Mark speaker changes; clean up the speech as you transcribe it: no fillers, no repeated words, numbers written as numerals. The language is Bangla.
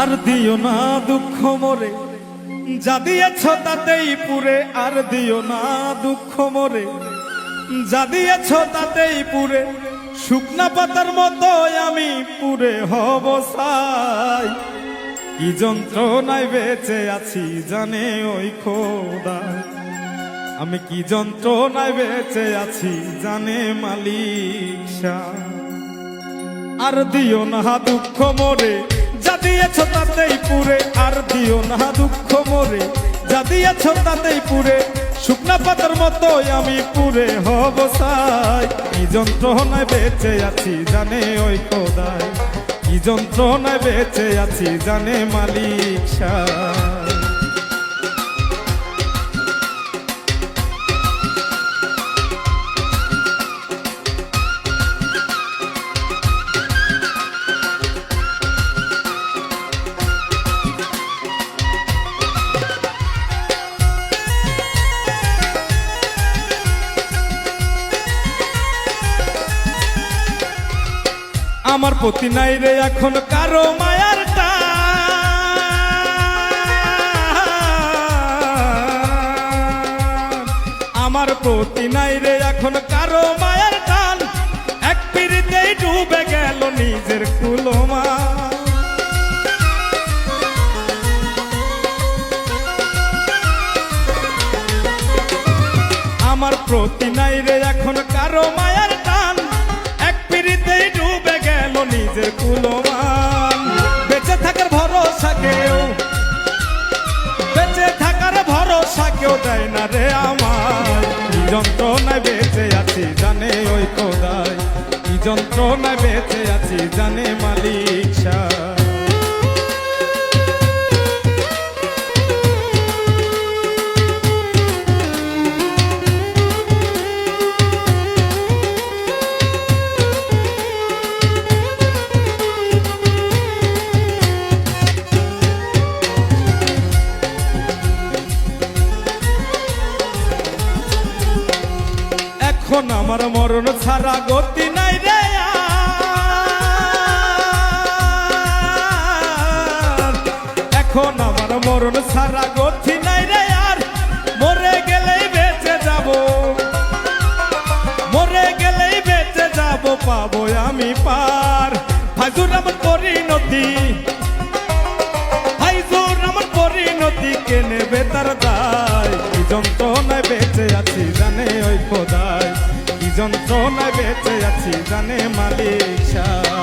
Speaker 1: আর দিও না দুঃখ মোরে, যা দিয়েছ তাতেই পুরে। আর দিও না দুঃখ মোরে, যা দিয়েছ তাতেই পুরে। শুকনা পাতার মতো আমি পুরে হব ছাই। কি যন্ত্রণায় বেঁচে আছি জানে ওই খোদা, আমি কি যন্ত্রণায় বেঁচে আছি জানে মালিক শাহ। আর দিও না দুঃখ মোরে, যা দিয়েছ তাতেই পুরে। আর দিও না দুঃখ মোরে, যা দিয়েছ তাতেই পুরে। শুকনা পাতার মতো আমি পুরে হব ছাই। কি যন্ত্রণায় বেঁচে আছি জানে ওই খোদাই, কি যন্ত্রণায় বেঁচে আছি জানে মালিক শাহ। আমার প্রতি নাই রে এখন কারো মায়ার টান। আমার প্রতি নাই রে এখন কারো মায়ার টান। এক পিড়িতেই ডুবে গেল নিজের কুলমা। আমার প্রতি নাই রে এখন কারো মায়ার টান। এক পিড়িতেই ডুবে গেল নিজের কুলমান। বেঁচে থাকার ভরসা কেউ, বেঁচে থাকার ভরসা কেউ দেয় না রে আমার। কি যন্ত্রণায় বেঁচে আছি জানে ওই খোদাই, কি যন্ত্রণায় বেঁচে আছি জানে মালিক শাহ। এখন আমার মরণ ছাড়া গতি নাই রে আর। এখন আমার মরণ ছাড়া গতি নাই রে আর। মরে গেলেই বেঁচে যাব, মরে গেলেই বেঁচে যাব, পাবো আমি পার। হাজুর আমার পরিণতি, হাজুর আমার পরিণতি কে নেবে তার দায়। কি যন্ত্রণায় বেঁচে আছি জানে ওই খোদাই, কি যন্ত্রণায় বেঁচে আছি জানে মালিক শাহ।